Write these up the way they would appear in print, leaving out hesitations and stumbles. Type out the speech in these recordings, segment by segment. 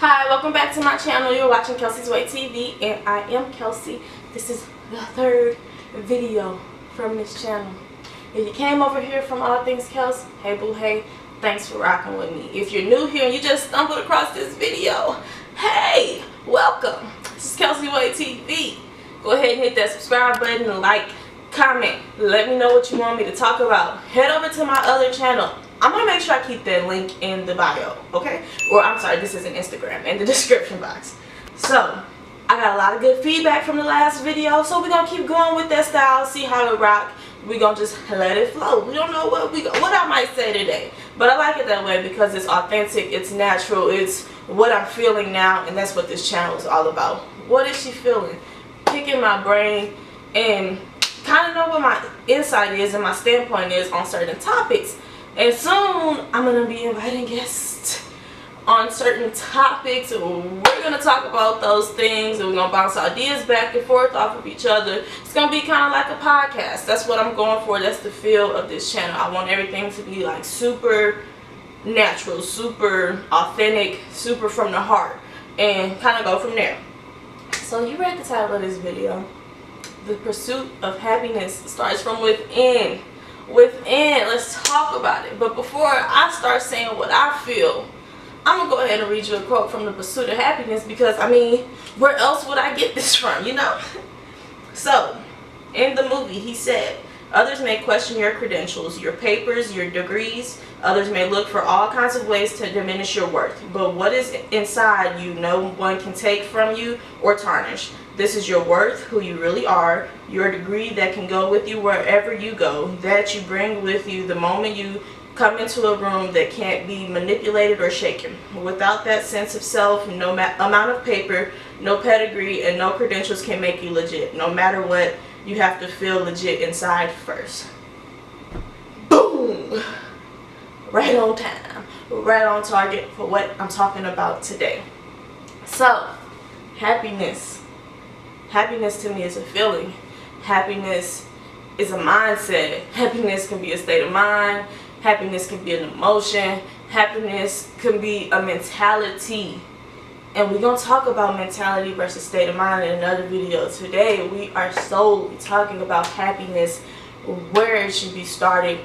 Hi, welcome back to my channel. You're watching Kel-Sei's Way TV, and I am Kel-Sei. This is the third video from this channel. If you came over here from All Things Kels, hey boo hey, thanks for rocking with me. If you're new here and you just stumbled across this video, hey, welcome. This is Kel-Sei's Way TV. Go ahead and hit that subscribe button and like, comment. Let me know what you want me to talk about. Head over to my other channel. I'm going to make sure I keep that link in the bio, okay? Or I'm sorry, this is an Instagram, in the description box. So, I got a lot of good feedback from the last video, so we're going to keep going with that style, see how it rock. We're going to just let it flow. We don't know what I might say today. But I like it that way because it's authentic, it's natural, it's what I'm feeling now, and that's what this channel is all about. What is she feeling? Picking my brain and kind of know what my insight is and my standpoint is on certain topics. And soon, I'm going to be inviting guests on certain topics. We're going to talk about those things, and we're going to bounce ideas back and forth off of each other. It's going to be kind of like a podcast. That's what I'm going for. That's the feel of this channel. I want everything to be like super natural, super authentic, super from the heart, and kind of go from there. So you read the title of this video. The pursuit of happiness starts from within. Let's talk about it. But before I start saying what I feel, I'm gonna go ahead and read you a quote from The Pursuit of Happiness, because I mean, where else would I get this from, you know? So in the movie he said, others may question your credentials, your papers, your degrees. Others may look for all kinds of ways to diminish your worth, but what is inside you no one can take from you or tarnish. This is your worth, who you really are, your degree that can go with you wherever you go, that you bring with you the moment you come into a room, that can't be manipulated or shaken. Without that sense of self, no amount of paper, no pedigree, and no credentials can make you legit. No matter what, you have to feel legit inside first. Boom! Right on time, right on target for what I'm talking about today. So, happiness. Happiness to me is a feeling. Happiness is a mindset. Happiness can be a state of mind. Happiness can be an emotion. Happiness can be a mentality. And we're going to talk about mentality versus state of mind in another video. Today we are solely talking about happiness, where it should be started,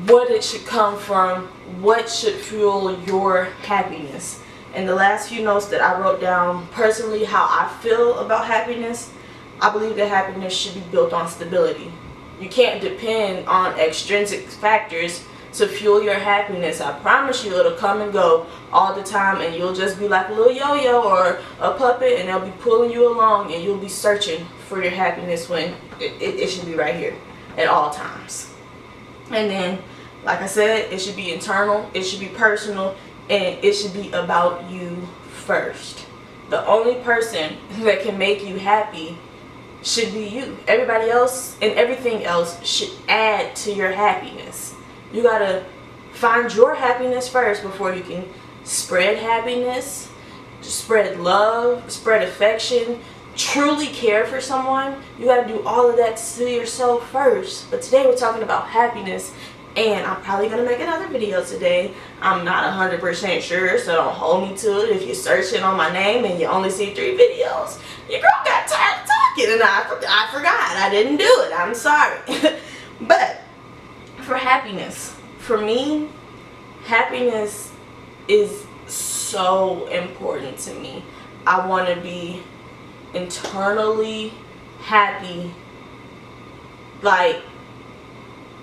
what it should come from, what should fuel your happiness. In the last few notes that I wrote down personally how I feel about happiness, I believe that happiness should be built on stability. You can't depend on extrinsic factors to fuel your happiness. I promise you it'll come and go all the time, and you'll just be like a little yo-yo or a puppet, and they'll be pulling you along, and you'll be searching for your happiness when it should be right here at all times. And then, like I said, it should be internal, it should be personal, and it should be about you first. The only person that can make you happy should be you. Everybody else and everything else should add to your happiness. You gotta find your happiness first before you can spread happiness, spread love, spread affection, truly care for someone. You gotta do all of that to yourself first. But today we're talking about happiness, and I'm probably going to make another video today. I'm not 100% sure, so don't hold me to it. If you're searching on my name and you only see 3 videos, your girl got tired of talking and I forgot. I didn't do it. I'm sorry. But for happiness, for me, happiness is so important to me. I want to be internally happy. Like,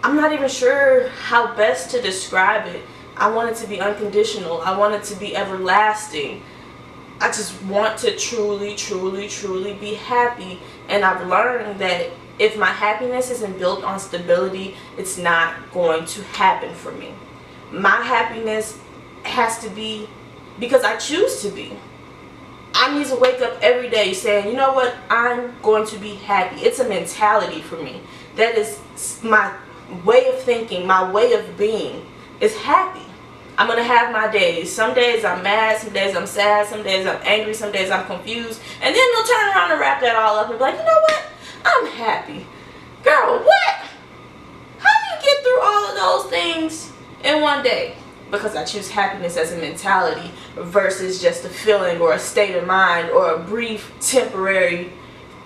I'm not even sure how best to describe it. I want it to be unconditional. I want it to be everlasting. I just want to truly, truly, truly be happy. And I've learned that if my happiness isn't built on stability, it's not going to happen for me. My happiness has to be because I choose to be. I need to wake up every day saying, you know what, I'm going to be happy. It's a mentality for me. That is my way of thinking, my way of being is happy. I'm going to have my days. Some days I'm mad, some days I'm sad, some days I'm angry, some days I'm confused. And then they'll turn around and wrap that all up and be like, you know what? I'm happy. Girl, what? How do you get through all of those things in one day? because I choose happiness as a mentality versus just a feeling or a state of mind or a brief temporary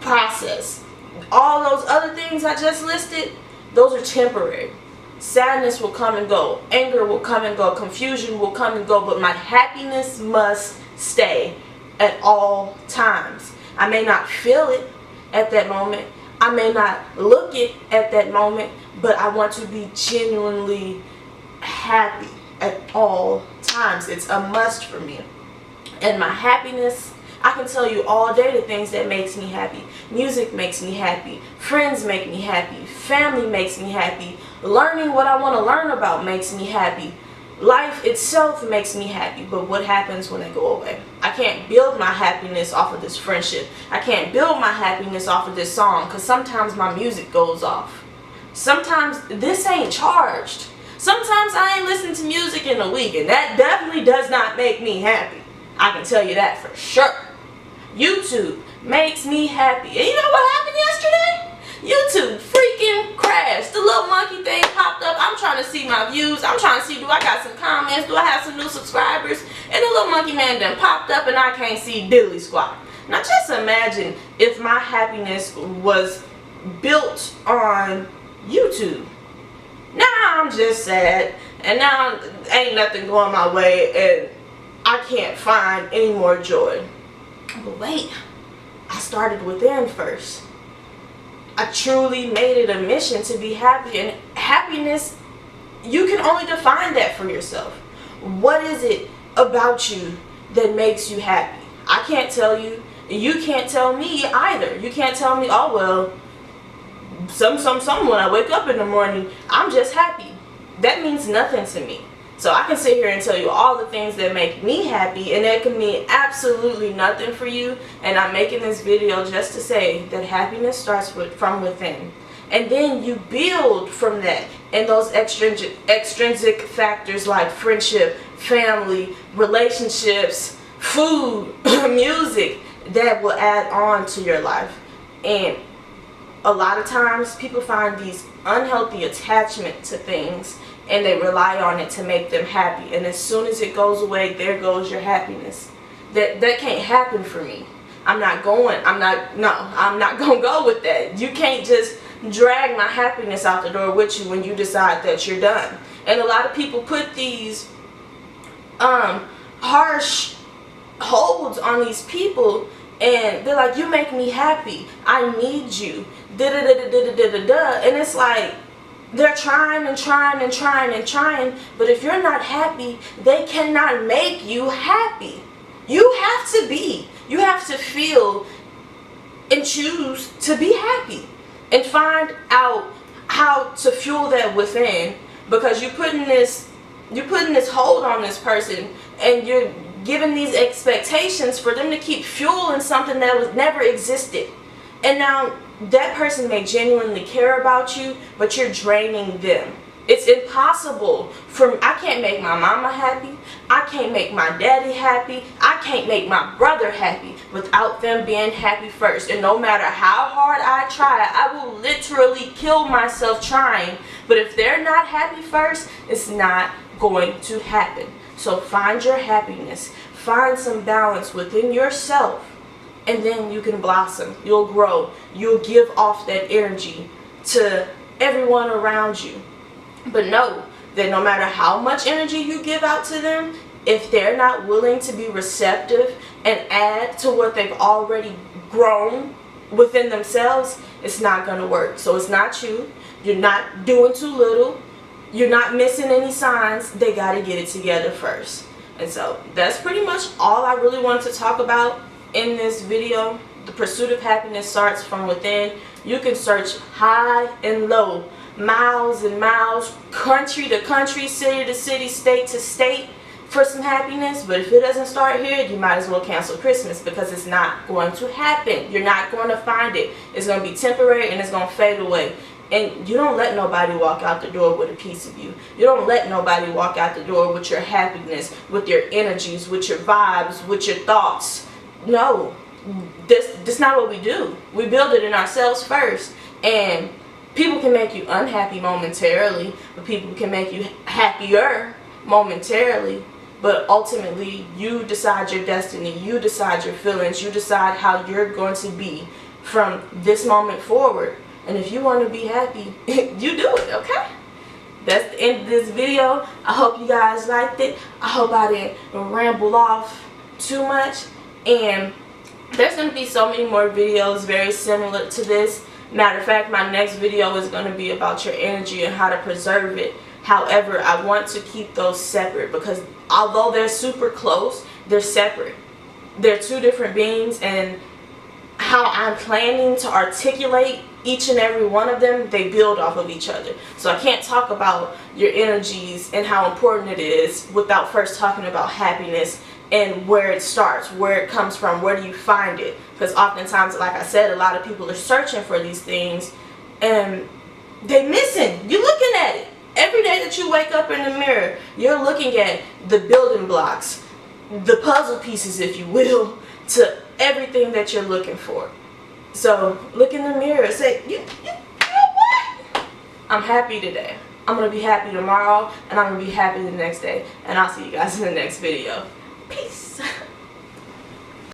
process. All those other things I just listed, those are temporary. Sadness will come and go. Anger will come and go. Confusion will come and go. But my happiness must stay at all times. I may not feel it at that moment. I may not look it at that moment. But I want to be genuinely happy at all times. It's a must for me. And my happiness, I can tell you all day the things that makes me happy. Music makes me happy. Friends make me happy. Family makes me happy. Learning what I want to learn about makes me happy. Life itself makes me happy. But what happens when they go away? I can't build my happiness off of this friendship. I can't build my happiness off of this song, because sometimes my music goes off. Sometimes this ain't charged. Sometimes I ain't listened to music in a week, and that definitely does not make me happy. I can tell you that for sure. YouTube makes me happy. And you know what happened yesterday? YouTube freaking crashed. The little monkey thing popped up. I'm trying to see my views. I'm trying to see, do I got some comments? Do I have some new subscribers? And the little monkey man done popped up and I can't see diddly squat. Now just imagine if my happiness was built on YouTube. Now I'm just sad, and now ain't nothing going my way, and I can't find any more joy. But wait, I started within first. I truly made it a mission to be happy, and happiness, you can only define that for yourself. What is it about you that makes you happy? I can't tell you. You can't tell me either. You can't tell me, oh well, when I wake up in the morning, I'm just happy. That means nothing to me. So I can sit here and tell you all the things that make me happy, and that can mean absolutely nothing for you. And I'm making this video just to say that happiness starts from within. And then you build from that. And those extrinsic factors like friendship, family, relationships, food, music, that will add on to your life. And a lot of times people find these unhealthy attachment to things, and they rely on it to make them happy. And as soon as it goes away, there goes your happiness. That can't happen for me. I'm not going to go with that. You can't just drag my happiness out the door with you when you decide that you're done. And a lot of people put these harsh holds on these people, and they're like, you make me happy, I need you, and it's like they're trying and trying and trying and trying, but if you're not happy, they cannot make you happy. You have to feel and choose to be happy, and find out how to fuel that within, because you're putting this hold on this person, and you're giving these expectations for them to keep fueling something that was never existed. And now that person may genuinely care about you, but you're draining them. It's impossible I can't make my mama happy, I can't make my daddy happy, I can't make my brother happy without them being happy first. And no matter how hard I try, I will literally kill myself trying, but if they're not happy first, it's not going to happen. So find your happiness, find some balance within yourself, and then you can blossom, you'll grow, you'll give off that energy to everyone around you. But know that no matter how much energy you give out to them, if they're not willing to be receptive and add to what they've already grown within themselves, it's not going to work. So it's not you. You're not doing too little. You're not missing any signs. They got to get it together first. And so that's pretty much all I really wanted to talk about in this video. The pursuit of happiness starts from within. You can search high and low, miles and miles, country to country, city to city, state to state for some happiness. But if it doesn't start here, you might as well cancel Christmas, because it's not going to happen. You're not going to find it. It's going to be temporary, and it's going to fade away. And you don't let nobody walk out the door with a piece of you. You don't let nobody walk out the door with your happiness, with your energies, with your vibes, with your thoughts. No, that's not what we do. We build it in ourselves first. And people can make you unhappy momentarily, but people can make you happier momentarily, but ultimately you decide your destiny, you decide your feelings, you decide how you're going to be from this moment forward. And if you want to be happy, you do it, okay? That's the end of this video. I hope you guys liked it. I hope I didn't ramble off too much. And there's going to be so many more videos very similar to this. Matter of fact, my next video is going to be about your energy and how to preserve it. However, I want to keep those separate because although they're super close, they're separate. They're two different beings, and how I'm planning to articulate each and every one of them, they build off of each other. So I can't talk about your energies and how important it is without first talking about happiness and where it starts, where it comes from, where do you find it. Because oftentimes, like I said, a lot of people are searching for these things and they're missing. You're looking at it. Every day that you wake up in the mirror, you're looking at the building blocks, the puzzle pieces, if you will, to everything that you're looking for. So look in the mirror and say, you know what? I'm happy today. I'm going to be happy tomorrow, and I'm going to be happy the next day. And I'll see you guys in the next video. Peace.